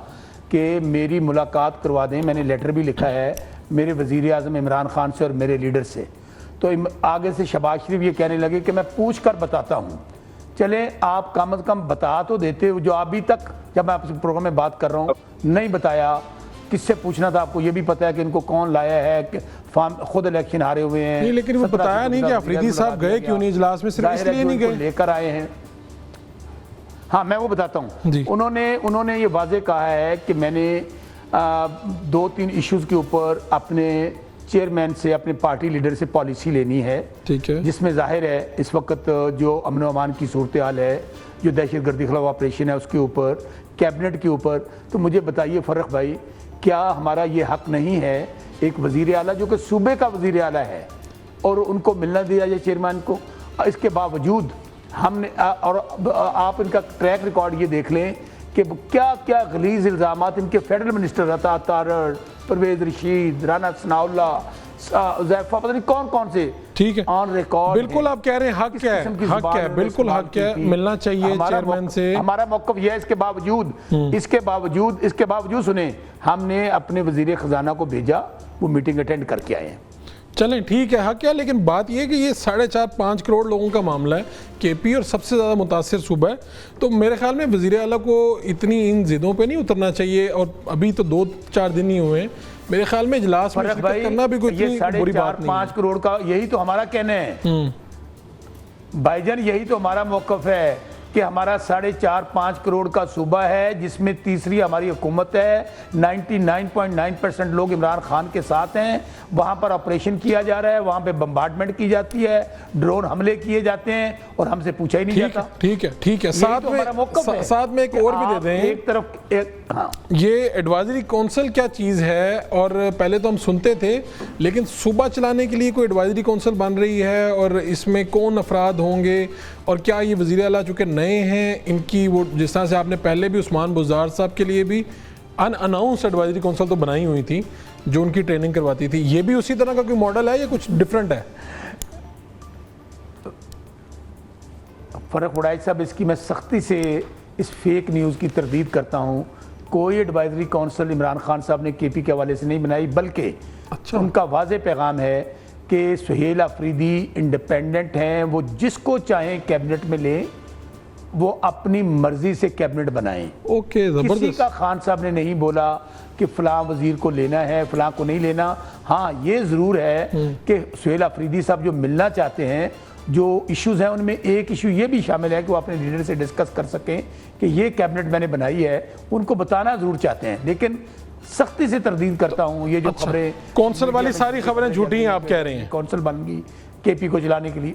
کہ میری ملاقات کروا دیں, میں نے لیٹر بھی لکھا ہے میرے وزیر اعظم عمران خان سے اور میرے لیڈر سے. تو آگے سے شہباز شریف یہ کہنے لگے کہ میں پوچھ کر بتاتا ہوں. چلیں آپ کم از کم بتا تو دیتے, جو ابھی تک جب میں آپ سے پروگرام میں بات کر رہا ہوں نہیں بتایا. کس سے پوچھنا تھا؟ آپ کو یہ بھی پتا ہے کہ ان کو کون لایا ہے، کہ خود الیکشن ہارے ہوئے ہیں نہیں، لیکن وہ بتایا نہیں کہ افریدی صاحب گئے کیوں نہیں اجلاس میں، صرف اس لیے نہیں گئے لے کر آئے ہیں۔ ہاں میں وہ بتاتا ہوں جی۔ انہوں نے یہ واضح کہا ہے کہ میں نے 2-3 ایشوز کے اوپر اپنے چیئرمین سے، اپنے پارٹی لیڈر سے پالیسی لینی ہے، ٹھیک ہے، جس میں ظاہر ہے اس وقت جو امن و امان کی صورتحال ہے، جو دہشت گردی خلاف آپریشن ہے، اس کے اوپر، کیبنٹ کے اوپر۔ تو مجھے بتائیے فرق بھائی، کیا ہمارا یہ حق نہیں ہے ایک وزیر اعلیٰ جو کہ صوبے کا وزیر اعلیٰ ہے اور ان کو ملنا دیا جائے چیئرمین کو؟ اس کے باوجود ہم نے، اور آپ ان کا ٹریک ریکارڈ یہ دیکھ لیں کہ کیا کیا غلیظ الزامات ان کے فیڈرل منسٹر عطا تارڑ، پرویز رشید، رانا ثناء اللہ، زیفہ، پتہ نہیں کون کون سے ٹھیک ہے، آن ریکارڈ۔ بالکل آپ کہہ رہے ہیں حق کیا ہے، حق کیا ہے، بالکل حق کیا ہے، ملنا چاہیے چیئرمین سے۔ ہمارا موقف یہ ہے، اس کے باوجود سنیں، ہم نے اپنے وزیر خزانہ کو بھیجا، وہ میٹنگ اٹینڈ کر کے آئے ہیں۔ چلیں ٹھیک ہے، حق کیا، لیکن بات یہ ہے کہ یہ 4.5-5 کروڑ لوگوں کا معاملہ ہے، کے پی اور سب سے زیادہ متاثر صوبہ ہے، تو میرے خیال میں وزیر اعلیٰ کو اتنی ان ضدوں پہ نہیں اترنا چاہیے، اور ابھی تو 2-4 دن ہی ہوئے ہیں، میرے خیال میں اجلاس میں شرکت کرنا بھی کوئی اتنی بری بات نہیں ہے۔ 4.5 کروڑ کا یہی تو ہمارا کہنا ہے بھائی جان، یہی تو ہمارا موقف ہے کہ ہمارا 4.5 کروڑ کا صوبہ ہے، جس میں تیسری ہماری حکومت ہے، 99.9% لوگ عمران خان کے ساتھ ہیں، وہاں پر آپریشن کیا جا رہا ہے، وہاں پہ بمبارڈمنٹ کی جاتی ہے، ڈرون حملے کیے جاتے ہیں، اور ہم سے پوچھا ہی نہیں جاتا۔ ٹھیک ہے، ساتھ میں ایک اور بھی دے دیں، ایک طرف یہ ایڈوائزری کونسل کیا چیز ہے، اور پہلے تو ہم سنتے تھے، لیکن صوبہ چلانے کے لیے کوئی ایڈوائزری کونسل بن رہی ہے، اور اس میں کون افراد ہوں گے، اور کیا یہ وزیر اعلیٰ چونکہ نئے ہیں، ان کی وہ جس طرح سے آپ نے پہلے بھی عثمان بزدار صاحب کے لیے بھی ان اناؤنسڈ ایڈوائزری کونسل تو بنائی ہوئی تھی جو ان کی ٹریننگ کرواتی تھی، یہ بھی اسی طرح کا کوئی ماڈل ہے یا کچھ ڈیفرنٹ ہے؟ فرق وڑائچ صاحب، اس کی میں سختی سے اس فیک نیوز کی تردید کرتا ہوں۔ کوئی ایڈوائزری کونسل عمران خان صاحب نے کے پی کے حوالے سے نہیں بنائی، بلکہ ان کا واضح پیغام ہے کہ سہیل آفریدی انڈیپینڈنٹ ہیں، وہ جس کو چاہیں کیبنٹ میں لیں، وہ اپنی مرضی سے کیبنٹ بنائیں۔ اوکے، کسی زبردست۔ کا خان صاحب نے نہیں بولا کہ فلاں وزیر کو لینا ہے، فلاں کو نہیں لینا۔ ہاں یہ ضرور ہے کہ سہیل آفریدی صاحب جو ملنا چاہتے ہیں، جو ایشوز ہیں ان میں ایک ایشو یہ بھی شامل ہے کہ وہ اپنے لیڈر سے ڈسکس کر سکیں کہ یہ کیبنٹ میں نے بنائی ہے، ان کو بتانا ضرور چاہتے ہیں، لیکن سختی سے تردید کرتا ہوں یہ جو خبریں، کونسل والی ساری خبریں جھوٹی ہیں آپ کہہ رہے ہیں؟ کونسل بن گئی کے پی کو چلانے کے لیے،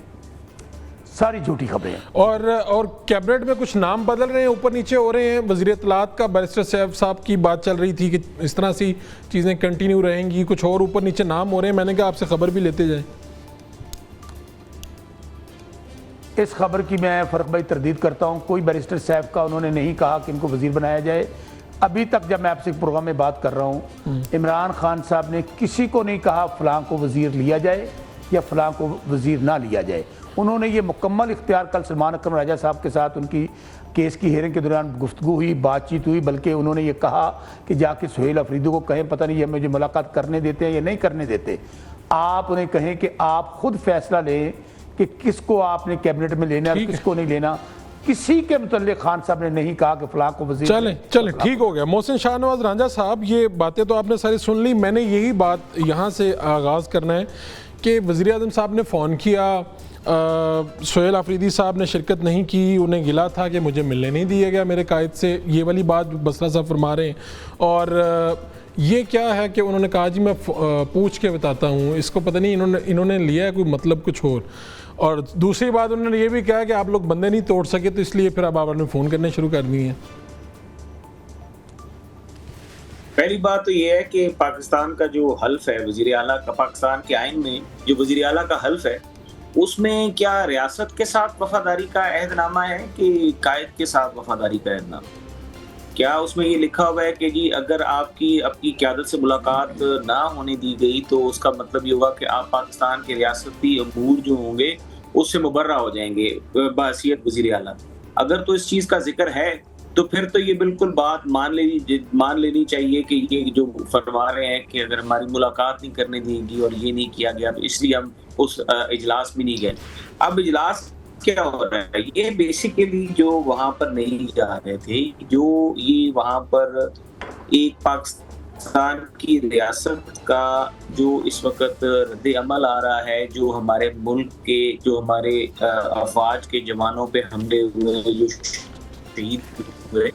ساری جھوٹی خبریں ہیں۔ اور کیبنٹ میں کچھ نام بدل رہے ہیں، اوپر نیچے ہو رہے ہیں، وزیر اطلاعات کا بیرسٹر سیف صاحب کی بات چل رہی تھی کہ اس طرح سی چیزیں کنٹینیو رہیں گی، کچھ اور اوپر نیچے نام ہو رہے ہیں، میں نے کہا آپ سے خبر بھی لیتے جائیں۔ اس خبر کی میں فرق بھائی تردید کرتا ہوں، کوئی بیرسٹر سیف کا انہوں نے نہیں کہا کہ ان کو وزیر بنایا جائے۔ ابھی تک جب میں آپ سے پروگرام میں بات کر رہا ہوں، عمران خان صاحب نے کسی کو نہیں کہا فلاں کو وزیر لیا جائے یا فلاں کو وزیر نہ لیا جائے۔ انہوں نے یہ مکمل اختیار، کل سلمان اکرم راجہ صاحب کے ساتھ ان کی کیس کی ہیئرنگ کے دوران گفتگو ہوئی، بات چیت ہوئی، بلکہ انہوں نے یہ کہا کہ جا کے سہیل آفریدی کو کہیں، پتہ نہیں یہ مجھے ملاقات کرنے دیتے ہیں یا نہیں کرنے دیتے، آپ انہیں کہیں کہ آپ خود فیصلہ لیں کہ کس کو آپ نے کیبنٹ میں لینا ہے اور کس کو نہیں لینا۔ کسی کے متعلق خان صاحب نے نہیں کہا کہ فلاں کو وزیر۔ چلیں ٹھیک ہو گیا۔ محسن شاہ نواز رانجھا صاحب، یہ باتیں تو آپ نے ساری سن لی، میں نے یہی بات یہاں سے آغاز کرنا ہے کہ وزیر اعظم صاحب نے فون کیا، سہیل آفریدی صاحب نے شرکت نہیں کی، انہیں گلا تھا کہ مجھے ملنے نہیں دیا گیا میرے قائد سے، یہ والی بات بسرا صاحب فرما رہے ہیں، اور یہ کیا ہے کہ انہوں نے کہا جی میں پوچھ کے بتاتا ہوں، اس کو پتہ نہیں انہوں نے لیا ہے کوئی مطلب کچھ اور دوسری بات انہوں نے یہ بھی کہا کہ آپ لوگ بندے نہیں توڑ سکے، تو اس لیے پھر اب آپ نے فون کرنے شروع کر دیے ہیں۔ پہلی بات تو یہ ہے کہ پاکستان کا جو حلف ہے وزیر اعلیٰ کا، پاکستان کے آئین میں جو وزیر اعلیٰ کا حلف ہے، اس میں کیا ریاست کے ساتھ وفاداری کا عہد نامہ ہے کہ قائد کے ساتھ وفاداری کا عہد نامہ؟ کیا اس میں یہ لکھا ہوا ہے کہ جی اگر آپ کی قیادت سے ملاقات نہ ہونے دی گئی تو اس کا مطلب یہ ہوگا کہ آپ پاکستان کے ریاستی امور جو ہوں گے اس سے مبرہ ہو جائیں گے بحیثیت وزیر اعلیٰ؟ اگر تو اس چیز کا ذکر ہے تو پھر تو یہ بالکل بات مان لینی چاہیے کہ یہ جو فرما رہے ہیں کہ اگر ہماری ملاقات نہیں کرنے دیں گی اور یہ نہیں کیا گیا تو اس لیے ہم اس اجلاس میں نہیں گئے۔ اب اجلاس کیا ہو رہا ہے؟ یہ بیسیکلی جو وہاں پر نہیں جا رہے تھے، جو یہ وہاں پر ایک پاکستان کی ریاست کا جو اس وقت رد عمل آ رہا ہے، جو ہمارے ملک کے، جو ہمارے افواج کے جوانوں پہ حملے ہوئے، جو شہید ہوئے،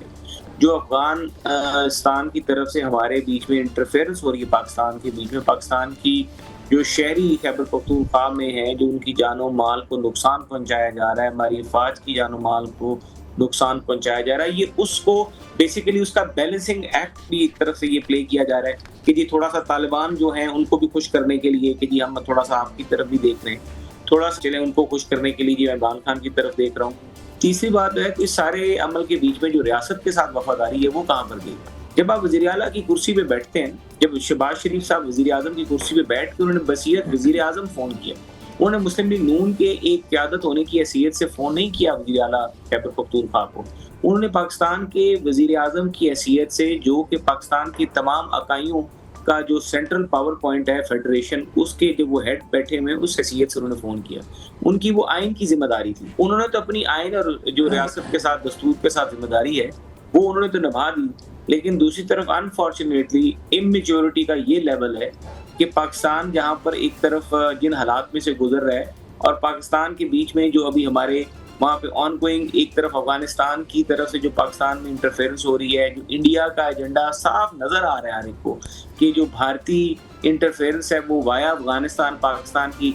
جو افغانستان کی طرف سے ہمارے بیچ میں انٹرفیئرنس ہو رہی ہے پاکستان کے بیچ میں، پاکستان کی جو شہری خیبر پختونخوا میں ہیں، جو ان کی جان و مال کو نقصان پہنچایا جا رہا ہے، ہماری افواج کی جان و مال کو نقصان پہنچایا جا رہا ہے، یہ اس کو بیسیکلی اس کا بیلنسنگ ایکٹ بھی ایک طرف سے یہ پلے کیا جا رہا ہے کہ جی تھوڑا سا طالبان جو ہیں ان کو بھی خوش کرنے کے لیے کہ جی ہم تھوڑا سا آپ کی طرف بھی دیکھ رہے ہیں، تھوڑا سا چلیں ان کو خوش کرنے کے لیے جی عمران خان کی طرف دیکھ رہا ہوں۔ تیسری بات ہے کہ اس سارے عمل کے بیچ میں جو ریاست کے ساتھ وفاداری ہے وہ کہاں پر گئی؟ جب آپ وزیر اعلیٰ کی کرسی پہ بیٹھتے ہیں، جب شہباز شریف صاحب وزیر اعظم کی کرسی پہ بیٹھ کے انہوں نے بصیرت وزیر اعظم فون کیا، انہوں نے مسلم لیگ نون کے ایک قیادت ہونے کی حیثیت سے فون نہیں کیا وزیر اعلیٰ خیبر پختونخوا کو، انہوں نے پاکستان کے وزیر اعظم کی حیثیت سے، جو کہ پاکستان کی تمام اکائیوں کا جو سینٹرل پاور پوائنٹ ہے فیڈریشن، اس کے جو وہ ہیڈ بیٹھے ہوئے اس حیثیت سے انہوں نے فون کیا۔ ان کی وہ آئین کی ذمہ داری تھی، انہوں نے تو اپنی آئین اور جو ریاست کے ساتھ دستور کے ساتھ ذمہ داری ہے وہ انہوں نے تو نبھا دی، لیکن دوسری طرف انفارچونیٹلی اممیچورٹی کا یہ لیول ہے کہ پاکستان جہاں پر ایک طرف جن حالات میں سے گزر رہا ہے اور پاکستان کے بیچ میں جو ابھی ہمارے وہاں پہ آن گوئنگ ایک طرف افغانستان کی طرف سے جو پاکستان میں انٹرفیئرنس ہو رہی ہے، جو انڈیا کا ایجنڈا صاف نظر آ رہا ہے ہر ایک کو کہ جو بھارتی انٹرفیئرنس ہے وہ وایا افغانستان پاکستان کی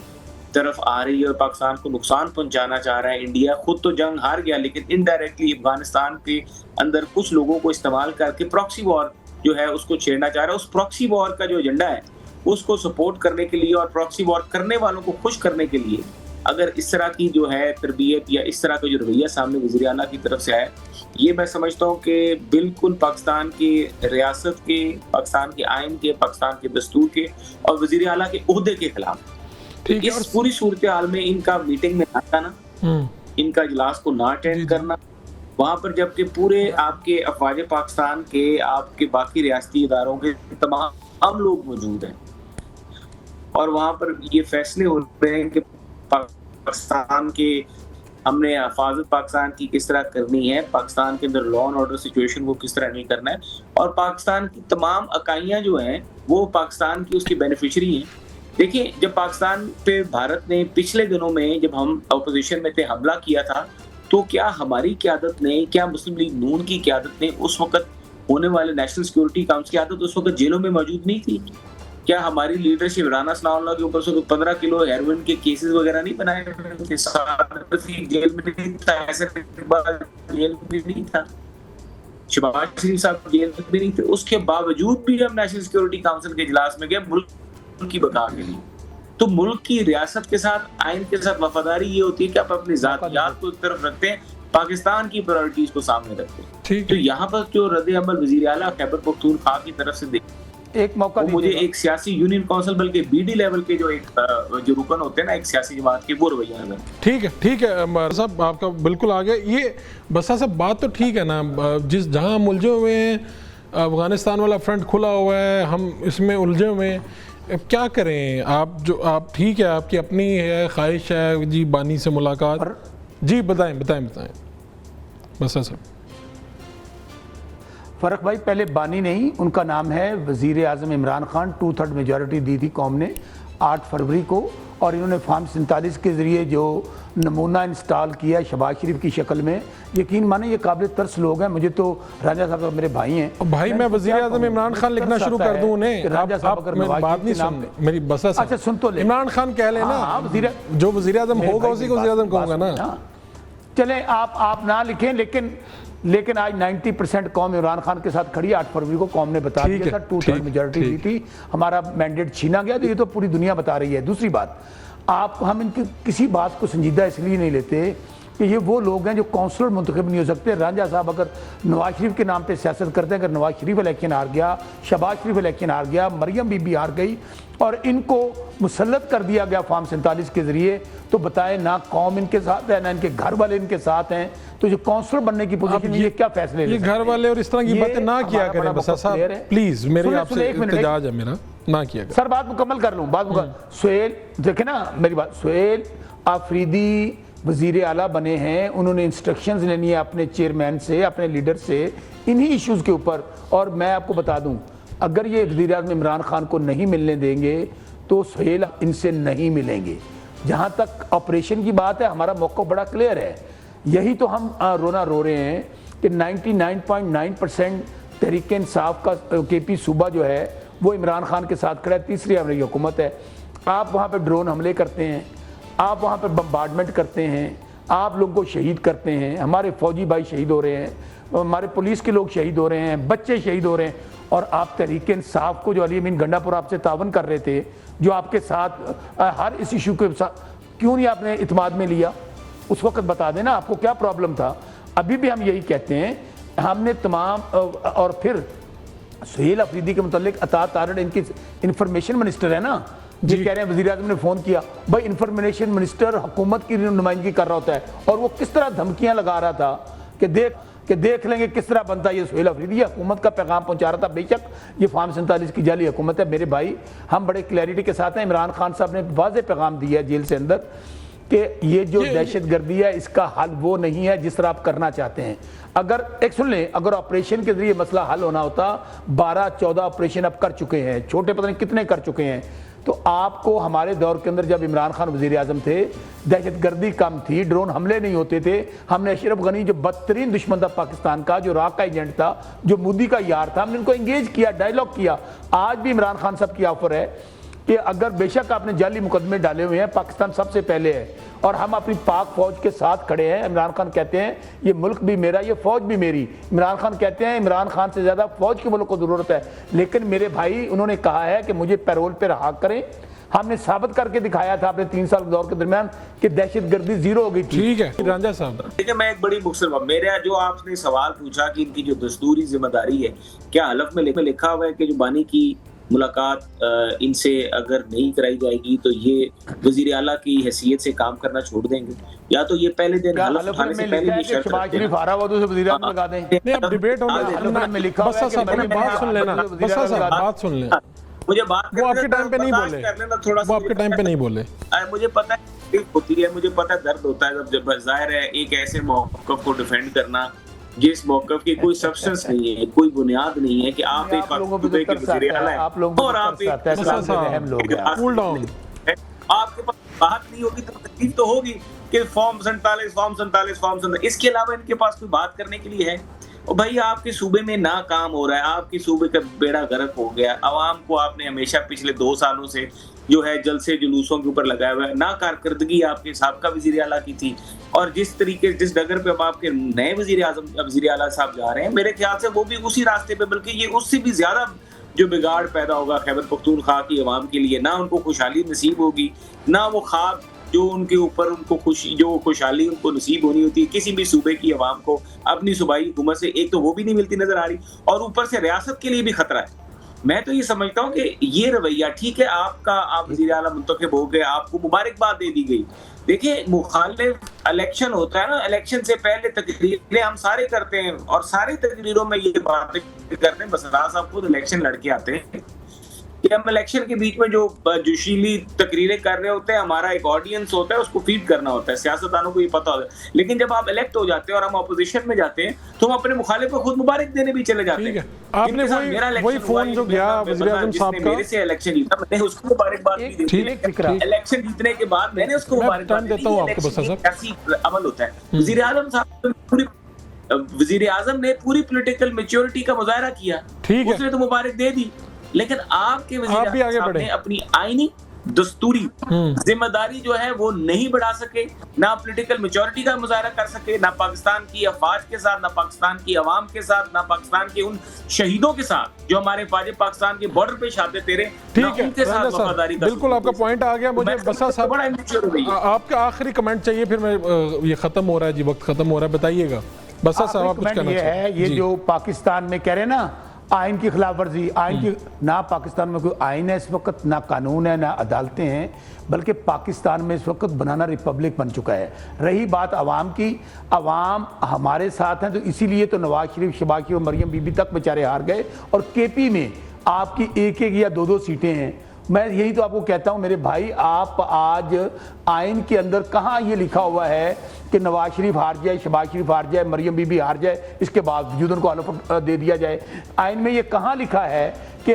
طرف آ رہی ہے اور پاکستان کو نقصان پہنچانا چاہ رہا ہے۔ انڈیا خود تو جنگ ہار گیا لیکن انڈائریکٹلی افغانستان کے اندر کچھ لوگوں کو استعمال کر کے پراکسی وار جو ہے اس کو چھیڑنا چاہ رہا ہے۔ اس پراکسی وار کا جو ایجنڈا ہے اس کو سپورٹ کرنے کے لیے اور پراکسی وار کرنے والوں کو خوش کرنے کے لیے اگر اس طرح کی جو ہے تربیت یا اس طرح کا جو رویہ سامنے وزیر اعلیٰ کی طرف سے آئے، یہ میں سمجھتا ہوں کہ بالکل پاکستان کی ریاست کے، پاکستان کے آئین کے، پاکستان کے دستور کے اور وزیر اعلیٰ کے عہدے کے خلاف۔ اس پوری صورتحال میں ان کا میٹنگ میں نہ جانا، ان کا اجلاس کو نہ اٹینڈ کرنا، وہاں پر جبکہ پورے آپ کے افواج پاکستان کے، آپ کے باقی ریاستی اداروں کے تمام لوگ موجود ہیں اور وہاں پر یہ فیصلے ہو رہے ہیں کہ پاکستان کے ہم نے حفاظت پاکستان کی کس طرح کرنی ہے، پاکستان کے اندر لا اینڈ آرڈر سچویشن کو کس طرح نہیں کرنا ہے، اور پاکستان کی تمام اکائیاں جو ہیں وہ پاکستان کی اس کی بینیفیشری ہیں۔ دیکھیں جب پاکستان پہ بھارت نے پچھلے دنوں میں جب ہم اپوزیشن میں تھے حملہ کیا تھا تو کیا ہماری قیادت نے، کیا مسلم لیگ نون کی قیادت نے اس وقت ہونے والے نیشنل سیکورٹی کاؤنسل کی قیادت اس وقت جیلوں میں موجود نہیں تھی؟ کیا ہماری لیڈرشپ رانا ثناء اللہ کے اوپر سے 15 کلو ہیروئن کے کیسز وغیرہ نہیں بنائے تھے؟ جیل میں نہیں تھا، ایسے جیل میں نہیں تھا، شہباز شریف صاحب جیل میں نہیں تھے، اس کے باوجود بھی ہم نیشنل سیکورٹی کاؤنسل کے اجلاس میں گئے ملک کی بقا کے لیے۔ تو ملک کی ریاست کے ساتھ، آئین کے ساتھ وفاداری یہ ہوتی ہے کہ آپ اپنی ذاتیات کو ایک طرف رکھتے ہیں، پاکستان کی پرائرٹیز کو سامنے رکھتے ہیں۔ تو یہاں پر جو رد عمل وزیر اعلیٰ خیبر پختونخوا کی طرف سے ایک موقع مجھے ایک سیاسی یونین کونسل بلکہ بی ڈی لیول کے جو رکن ہوتے ہیں نا ایک سیاسی جماعت کے، وہ رویہ ہے۔ ٹھیک ہے صاحب، آپ کا بالکل آگے یہ بسا صاحب بات تو ٹھیک ہے نا، جس جہاں ہم الجھے ہوئے ہیں، افغانستان والا فرنٹ کھلا ہوا ہے، ہم اس میں الجھے ہوئے ہیں، اب کیا کریں؟ آپ ٹھیک ہے، آپ کی اپنی ہے خواہش ہے جی بانی سے ملاقات، جی بتائیں بسا صاحب۔ فرق بھائی پہلے بانی نہیں، ان کا نام ہے وزیر اعظم عمران خان، 2/3 میجورٹی دی تھی قوم نے 8 فروری کو، اور انہوں نے فارم 47 کے ذریعے جو نمونہ انسٹال کیا شہباز شریف کی شکل میں، یقین مانیں یہ قابل ترس لوگ ہیں۔ مجھے تو رانجھا صاحب میرے بھائی ہیں، بھائی میں وزیر اعظم عمران خان لکھنا شروع کر دوں انہیں، آپ بات نہیں سن میری بسا صاحب، اچھا سن تو لیں، عمران خان کہہ لیں نا، جو وزیر اعظم ہوگا اسی کو وزیر اعظم کہوں گا نا۔ چلیں آپ نہ لکھیں، لیکن آج 90% قوم عمران خان کے ساتھ کھڑی ہے۔ 8 فروری کو قوم نے بتا دیا تھا، 2/3 میجورٹی دی تھی، ہمارا مینڈیٹ چھینا گیا، تو یہ تو پوری دنیا بتا رہی ہے۔ دوسری بات، ہم ان کی کسی بات کو سنجیدہ اس لیے نہیں لیتے کہ یہ وہ لوگ ہیں جو کونسلر منتخب نہیں ہو سکتے۔ رانجھا صاحب اگر نواز شریف کے نام پہ سیاست کرتے ہیں، اگر نواز شریف الیکشن ہار گیا، شہباز شریف الیکشن ہار گیا، مریم بی بی ہار گئی اور ان کو مسلط کر دیا گیا فارم 47 کے ذریعے، تو بتائیں نہ قوم ان کے ساتھ ہے، نہ ان کے گھر والے ان کے ساتھ ہیں، تو جو کونسلر بننے کی پوزیشن میں یہ کیا فیصلے لے یہ گھر والے اور اس طرح کی باتیں نہ کیا کریں بسا صاحب پلیز، میری آپ سے التجاج ہے، میرا نہ کیا کریں۔ سر بات مکمل کر لوں، سہیل دیکھیں نا میری بات، سہیل آفریدی وزیر اعلیٰ بنے ہیں، انہوں نے انسٹرکشنز لینی ہے اپنے چیئرمین سے، اپنے لیڈر سے انہی ایشوز کے اوپر، اور میں آپ کو بتا دوں اگر یہ وزیر اعظم عمران خان کو نہیں ملنے دیں گے تو سہیل ان سے نہیں ملیں گے۔ جہاں تک آپریشن کی بات ہے ہمارا موقع بڑا کلیئر ہے، یہی تو ہم رونا رو رہے ہیں کہ 99.9% تحریک انصاف کا کے پی صوبہ جو ہے وہ عمران خان کے ساتھ کھڑا ہے، تیسری امریکی حکومت ہے۔ آپ وہاں پہ ڈرون حملے کرتے ہیں، آپ وہاں پہ بمبارڈمنٹ کرتے ہیں، آپ لوگوں کو شہید کرتے ہیں، ہمارے فوجی بھائی شہید ہو رہے ہیں، ہمارے پولیس کے لوگ شہید ہو رہے ہیں، بچے شہید ہو رہے ہیں، اور آپ تحریک انصاف کو جو علی امین گنڈا پور آپ سے تعاون کر رہے تھے، جو آپ کے ساتھ ہر اس ایشو کے ساتھ، کیوں نہیں آپ نے اعتماد میں لیا؟ اس وقت بتا دیں نا آپ کو کیا پرابلم تھا۔ ابھی بھی ہم یہی کہتے ہیں، ہم نے تمام، اور پھر سہیل افریدی کے متعلق عطا تارڑ ان کی انفارمیشن منسٹر ہے نا، جو کہہ رہے ہیں وزیر اعظم نے فون کیا، بھائی انفارمیشن منسٹر حکومت کی نمائندگی کر رہا ہوتا ہے، اور وہ کس طرح دھمکیاں لگا رہا تھا کہ دیکھ لیں گے کس طرح بنتا ہے یہ سہیل افریدی، یہ حکومت کا پیغام پہنچا رہا تھا۔ بے شک یہ فارم 47 کی جعلی حکومت ہے میرے بھائی، ہم بڑے کلیئرٹی کے ساتھ ہیں۔ عمران خان صاحب نے واضح پیغام دیا ہے جیل سے اندر کہ یہ جو دہشت گردی ہے اس کا حل وہ نہیں ہے جس طرح آپ کرنا چاہتے ہیں۔ اگر ایک سن لیں، اگر آپریشن کے ذریعے مسئلہ حل ہونا ہوتا، 12-14 آپریشن اب کر چکے ہیں، چھوٹے پتہ نہیں کتنے کر چکے ہیں، تو آپ کو ہمارے دور کے اندر جب عمران خان وزیر اعظم تھے دہشت گردی کم تھی، ڈرون حملے نہیں ہوتے تھے، ہم نے اشرف غنی جو بدترین دشمن تھا پاکستان کا، جو راک کا ایجنٹ تھا، جو مودی کا یار تھا، ہم نے ان کو انگیج کیا، ڈائیلاگ کیا۔ آج بھی عمران خان صاحب کی آفر ہے کہ اگر بے شک آپ نے جعلی مقدمے ڈالے ہوئے ہیں، پاکستان سب سے پہلے ہے اور ہم اپنی پاک فوج کے ساتھ کھڑے ہیں۔ عمران خان کہتے ہیں یہ ملک بھی میرا، یہ فوج بھی میری۔ عمران خان کہتے ہیں عمران خان سے زیادہ فوج کے ملک کو ضرورت ہے، لیکن میرے بھائی انہوں نے کہا ہے کہ مجھے پیرول پہ رہا کریں۔ ہم نے ثابت کر کے دکھایا تھا اپنے 3 سال دور کے درمیان کہ دہشت گردی زیرو ہو گئی تھی۔ ٹھیک ہے رانجھا صاحب، دیکھیں میں ایک بڑی مختصر میرا جو آپ نے سوال پوچھا کہ ان کی جو دستوری ذمہ داری ہے، کیا حلف میں لکھا ہوا ہے کہ جو بانی کی ملاقات ان سے اگر نہیں کرائی جائے گی تو یہ وزیر اعلیٰ کی حیثیت سے کام کرنا چھوڑ دیں گے، یا تو یہ پہلے دن حلف اٹھانے سے پہلے یہ شرط شہباز شریف آ رہا ہوا تو اسے وزیر اعظم لگا دیں؟ نہیں اب ڈیبیٹ ہونا ہے، بسا صاحب بات سن لینا، بسا صاحب بات سن لیں، مجھے بات وہ آپ کے ٹائم پہ نہیں بولے، وہ آپ کے ٹائم پہ نہیں بولے۔ مجھے پتہ ہے ہوتی ہے، مجھے پتہ درد ہوتا ہے جب ظاہر ہے ایک ایسے موقف کو ڈیفینڈ کرنا جس موقف کی کوئی سبسٹنس نہیں ہے، کوئی بنیاد نہیں ہے کہ آپ ایک صوبے کے وزیر اعلیٰ ہیں اور آپ کول ڈاؤن، آپ کے پاس بات نہیں ہوگی تو تکلیف تو ہوگی کہ فارم 47 اس کے علاوہ ان کے پاس کوئی بات کرنے کے لیے ہے؟ اور بھائی آپ کے صوبے میں ناکام ہو رہا ہے، آپ کے صوبے کا بیڑا غرق ہو گیا، عوام کو آپ نے ہمیشہ پچھلے 2 سالوں سے جو ہے جلسے جلوسوں کے اوپر لگایا ہوا ہے، ناکارکردگی آپ کے سابقہ وزیر اعلیٰ کی تھی، اور جس ڈگر پہ اب آپ کے نئے وزیر اعلیٰ صاحب جا رہے ہیں، میرے خیال سے وہ بھی اسی راستے پہ، بلکہ یہ اس سے بھی زیادہ جو بگاڑ پیدا ہوگا خیبر پختونخوا کی عوام کے لیے، نہ ان کو خوشحالی نصیب ہوگی، نہ وہ خواب جو ان کے اوپر ان کو خوشحالی ان کو نصیب ہونی ہوتی ہے کسی بھی صوبے کی عوام کو اپنی صوبائی حکومت سے، ایک تو وہ بھی نہیں ملتی نظر آ رہی، اور اوپر سے ریاست کے لیے بھی خطرہ ہے۔ میں تو یہ سمجھتا ہوں کہ یہ رویہ ٹھیک ہے، آپ وزیر اعلیٰ منتخب ہو گئے، آپ کو مبارکباد دے دی گئی۔ دیکھیں مخالف الیکشن ہوتا ہے نا، الیکشن سے پہلے تقریریں ہم سارے کرتے ہیں اور ساری تقریروں میں یہ باتیں کرتے ہیں، بسرا صاحب خود الیکشن لڑ کے آتے ہیں کہ ہم الیکشن کے بیچ میں جو جوشیلی تقریریں کر رہے ہوتے ہیں، ہمارا ایک آڈینس ہوتا ہے، اس کو فیڈ کرنا ہوتا ہے، سیاستدانوں کو یہ پتہ ہوتا ہے، لیکن جب آپ الیکٹ ہو جاتے ہیں اور ہم اپوزیشن میں جاتے ہیں تو ہم اپنے مخالف کو خود مبارک دینے بھی چلے جاتے ہیں۔ آپ نے وہی فون جو گیا وزیر اعظم صاحب کا، میرے سے الیکشن جیتا، میں نے اس کو مبارکباد بھی دی، الیکشن جیتنے کے بعد میں نے اس کو مبارکباد دی۔ ایسی عمل ہوتا ہے۔ وزیر اعظم صاحب وزیر اعظم نے پوری پولیٹیکل میچورٹی کا مظاہرہ کیا، اس نے تو مبارک دے دی، لیکن آپ کے وزیر اعظم صاحب نے اپنی آئینی دستوری ذمہ داری جو ہے وہ نہیں بڑھا سکے، نہ پولیٹیکل میچورٹی کا مظاہرہ کر سکے، نہ پاکستان کی افواج کے ساتھ، نہ پاکستان کی عوام کے ساتھ، نہ پاکستان کے ان شہیدوں کے ساتھ جو ہمارے فوجی پاکستان کے بارڈر پہ شہادت دے رہے ہیں، ان کے ساتھ وفاداری کا۔ بالکل آپ کا پوائنٹ آ گیا۔ مجھے بسا صاحب آپ کا آخری کمنٹ چاہیے، پھر میں یہ ختم ہو رہا ہے جی، وقت ختم ہو رہا ہے، بتائیے گا بسا صاحب آپ کچھ کہنا چاہیے۔ یہ جو پاکستان میں کہہ رہے ہیں نا آئین کی خلاف ورزی، آئین کی، نہ پاکستان میں کوئی آئین ہے اس وقت، نہ قانون ہے، نہ عدالتیں ہیں، بلکہ پاکستان میں اس وقت بنانا ریپبلک بن چکا ہے۔ رہی بات عوام کی، عوام ہمارے ساتھ ہیں، تو اسی لیے تو نواز شریف، شہباز شریف اور مریم بی بی تک بیچارے ہار گئے، اور کے پی میں آپ کی 1 یا 2 سیٹیں ہیں۔ میں یہی تو آپ کو کہتا ہوں میرے بھائی، آپ آج آئین کے اندر کہاں یہ لکھا ہوا ہے کہ نواز شریف ہار جائے، شہباز شریف ہار جائے، مریم بی بی ہار جائے، اس کے باوجود ان کو حلف دے دیا جائے؟ آئین میں یہ کہاں لکھا ہے کہ